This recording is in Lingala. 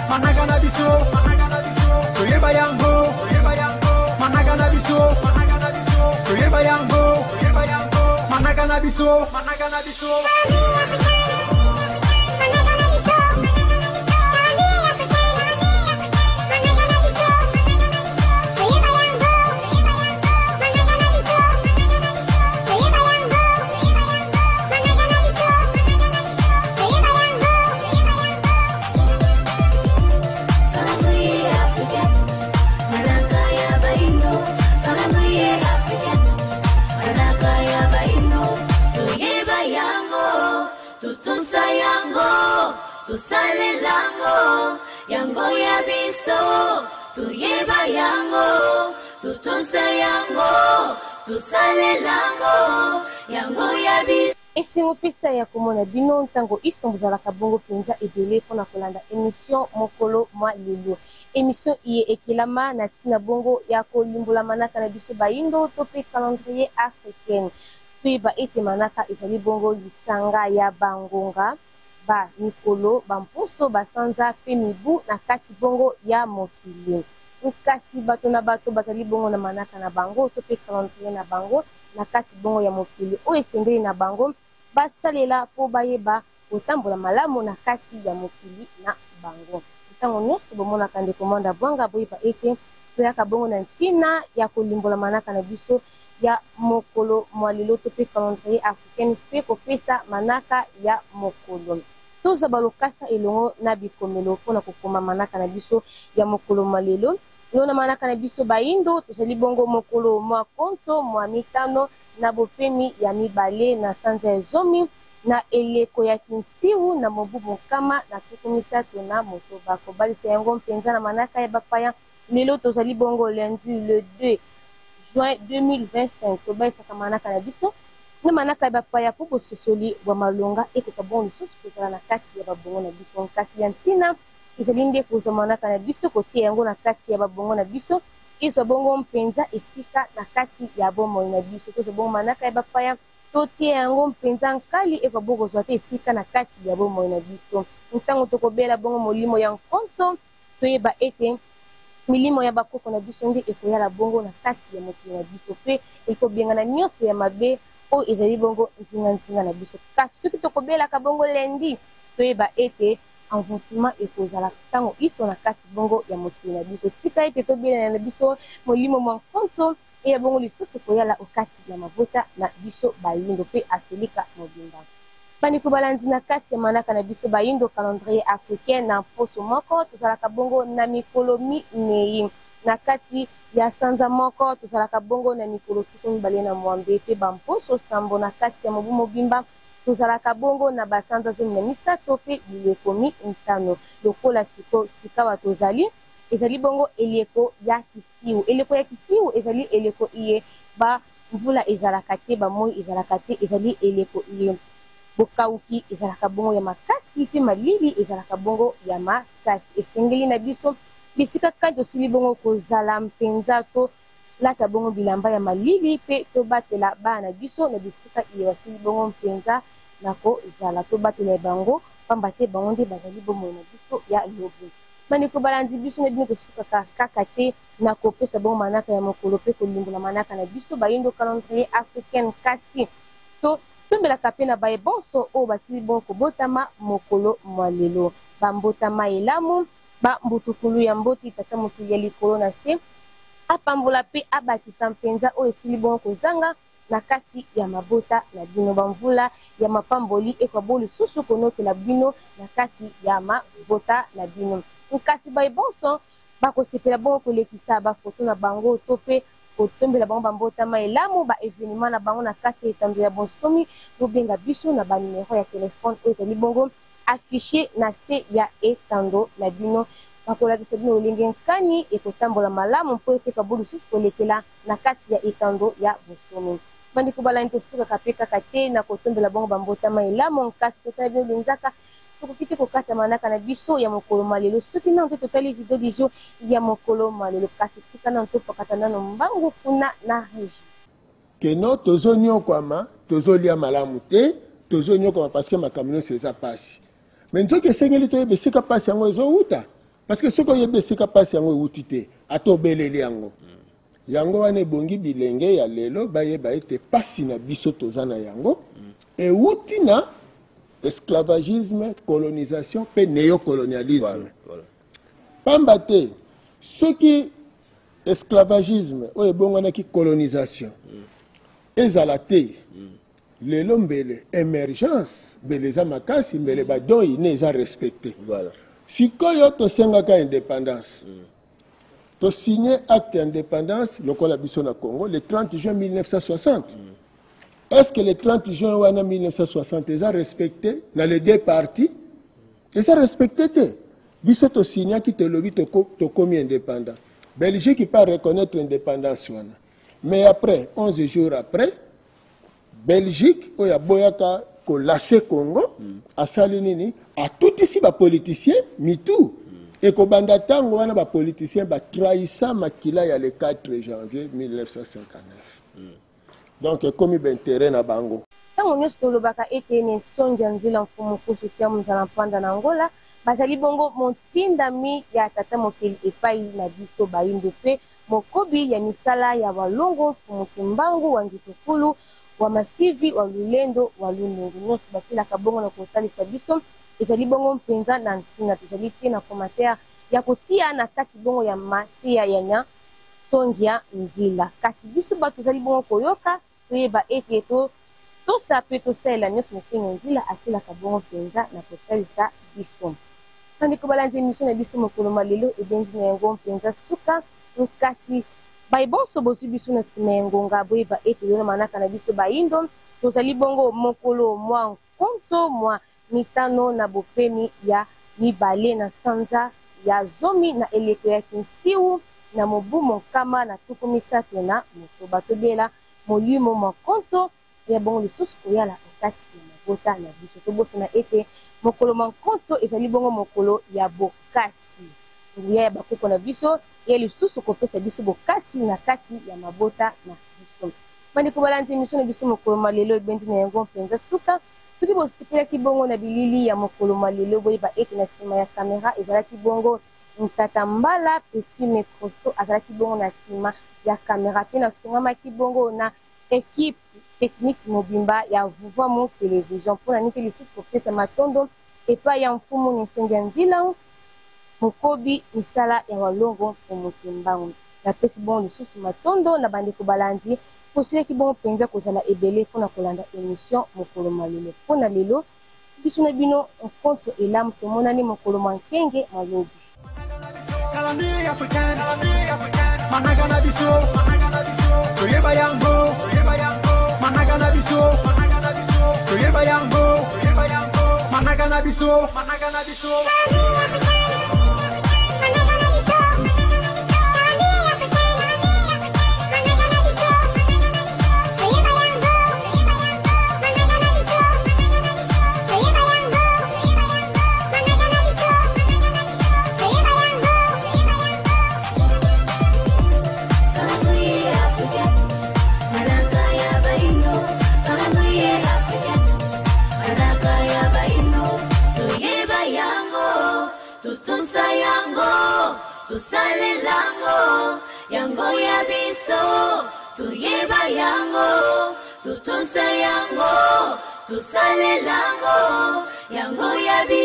Managana biso, Toyeba yango, Managana biso, Toyeba yango, Managana biso. Tusale lango, yango ya biso, tuyeba yango, tutunsa yango, tusale lango, yango ya biso. Esi mopesa ya komona bino ntango isombozalaka bongo penza ebele mpona kolanda émission mokolo mwa lelo. Émission iye ekelama na tina bongo ya kolimbola manaka na biso bayindo to pe calendrier africaine. Tuyeba ete manaka ezali bongo lisanga ya bangonga ba mikolo bamposo basanza pe mibu na kati bongo ya mokili. Kasi bato na bato bazali bongo na manaka na bango to pe calendrier na bango na kati bongo ya mokili oyo esengeli na bango basalela po bayeba kotambola malamu na kati ya mokili na bango. Ntango nyonso bomonaka ndeko mwanda bwanga boyeba ete toyaka bongo na ntina ya kolimbola manaka na biso ya mokolo mwa lelo to pe calendrier africaine pe kopesa manaka ya mokolo. Toza balokasa elongo na bikomelo mpona kokoma manaka na biso ya mokolo mwa lelo. Lona manaka na biso bayindo tozali bongo mokolo mwa konto mwa mitano na bopemi ya mibale na sanza ya zomi na eleko ya kinsiu na mobu mokama na tuku misato na motoba. Kobalisa yango mpenza na manaka ya bapaya lelo tozali bongo lundi le 2 juin 2025. Kobalisaka manaka na biso na manaka ya bapaya po bososoli bwa malonga ekoka bongo lisusu kozala na kati ya babongo na biso. Nkasi ya ntina ezali nde kozwa manaka na biso kotia yango na kati ya babongo na biso ezwa bongo mpenza esika na kati ya bomoi na biso. Tozwa bongo manaka ya bapaya totia yango mpenza nkali ekwa bongo kozwa te esika na kati ya bomoi na biso. Ntango tokobela bongo molimo ya nkonto toyeba ete milimo ya bakoko na biso nde ekoyala bongo na kati ya mokili na biso pe ekobengana nyonso ya mabe oyo ezali bongo nzinga na biso. Kasi soki tokobelaka bongo lendi toyeba ete envoûtement ekozala ntango iso na kati bongo ya mokili na biso. Tika ete tobelana na biso molimo mwa nkonto eya bongo lisusu koyala okati ya mabota na biso bayindo pe atelika mobimba. Bandeko balandi na kati ya manaka na biso bayindo calendrier africain na mposo moko tozalaka bongo na mikolo minei. Na kati ya sanza moko tozalaka bongo na mikolo tuku mibale na mwambe pe bamposo sambo. Na kati ya mobu mobimba tozalaka bongo na basanza zomi na misato pe bileko mitano. Lokola sikawa tozali ezali bongo eleko ya kisiu. Eleko ya kisiu ezali eleko iye ba mvula ezalaka te bamoi ezalaka te ezali eleko iye bokauki ezalaka bongo ya makasi pe malili ezalaka bongo ya makasi. Esengeli na biso bisika kati tosili bongo kozala mpenza to lata bongo bilamba ya malili pe tobatela bana biso na bisika iye basili bongo mpenza na kozala tobatela bango pamba te bango nde bazali bomoi na biso ya lobi. Bandeko balandi biso na bino tosukaka kaka te na kopesa bongo manaka ya mokolo pe kolimbola manaka na biso bayindo calendrier africaine. Kasi tombelaka pe na baye bonso oyo basili bongo kobotama mokolo mwa lelo. Bambotama elamu bambutukulu ya mboti tata motu ya likolo na se apambola pe abakisa mpenza oyo esili bongo kozanga na kati ya mabota na bino. Bamvula ya mapamboli ekwa bo lisusu konokela bino na kati ya mabota na bino. Nkasi baye bonso bakosepela bongo kolekisa bafoto na bango to pe kotombela bango bambotama elamu ba evenema na bango na kati ya etando ya bonsomi. Tobenga biso na banimero ya telefone oyo ezali bongo affiché na se ya etando na bino. Bakolakisa bino olenge nkani ekotambola malamu mpo ekeka bo lisusu kolekela na kati ya etando ya bonsomi. Bandeko balani tosukaka pe kaka te na kotombela bongo bambotama elamu. Nkasi totala bino lenzaka tokokite kokata manaka na biso ya mokolo malelo. Soki nano totali video du jour ya mokolo malelo kasi tika nano topakata nano mbangu kuna na régie. Keno tozonyokwama tozolia malamu te tozonyokoma parce que makamino seza pasi. Mais nous que c'est que besika passe yango ezouta parce que ce que besika passe yango outité atobeleli yango. Yango ane bongi bilenge ya lelo bayeba ete pasi na biso tozana yango et outina esclavagisme, colonisation pe néocolonialisme. Pamba te ce qui esclavagisme o ebongana ki colonisation ezalate lelo mbele émergence beleza makasi mbele badon ine eza respecté. Voilà. Sikoyo tosengaka indépendance. To signé acte d'indépendance, le biso na Congo, le 30 juin 1960. Est-ce que le 30 juin 1960 est respecté dans les deux parties? Est-ce respecté? Biso to signé qui te lobby to commis indépendant. Belgique qui peut reconnaître l'indépendance. Mais après, 11 jours après, Belgique, où il y a boyaka ko lâché Congo, à Salinini, à tout ici, les politiciens, MeToo. Et que banda tango wana ba politicien ba trahissa makila ya le 4 janvier 1959. Donc comme ben terrain na bango. Tango nyos tolobaka ete ne sonja nzila mfumu kusu kia mzala mpanda na Angola, bazali bongo montinda mi ya tata mokeli epai na biso bayindo pe mokobi ya misala ya walongo mfumu kimbangu wa ngitukulu wa masivi wa lulendo wa lunungu nyos basila kabongo na kotalisa biso. Ezali bongo mpenza na ntina tozali te na commentaire ya kotia na kati bongo ya matia ya nya songia nzila kasi biso ba tozali bongo koyoka toyeba ete to sa pe to sela nyos nsinga nzila asila ka bongo mpenza na kotalisa biso kandi ko balance émission na biso mokolo malelo ebenzi na yango mpenza suka kasi baibonso bosu biso na simengo ngaboyeba ete yona manaka na biso bayindo tozali bongo mokolo mwa nkonto mwa mitano na bopemi ya mibale na sanza ya zomi na eleko ya kinsiu na mobu mokama na tuku misato na motoba tobela molimo makonto ya bongo lisusu koyala okati ya mabota na biso tobosi na ete mokolo makonto ezali bongo mokolo ya bokasi nguya ya bakoko na biso ya lisusu kopesa biso bokasi na kati ya mabota na biso bandeko balandi émission na biso mokolo malelo ebendi na yango mpenza suka soki bosepelaki bongo na bilili ya mokolo malelo boyeba ete na nsima ya kamera ezalaki bongo ntata mbala petit microsto azalaki bongo na nsima ya kamera pe nasungamaki bongo na ekipe technique mobimba ya Vuvamu Television mpona nike lisusu kopesa matondo epai ya mfumu nisongi ya nzila mokobi misala ya walongo mfumu kimbangu napesi bongo lisusu matondo na bandeko balandi posilaki bongo mpenza kozala ebele mpona kolanda émission mokolo malelo mpona lelo biso na bino nkonto elamu tomonani mokolo mankenge malobi Managana biso toyeba yango managana biso toyeba yango managana biso tusale lango yango ya biso tuyeba yango tutunza yango tusale lango yango ya biso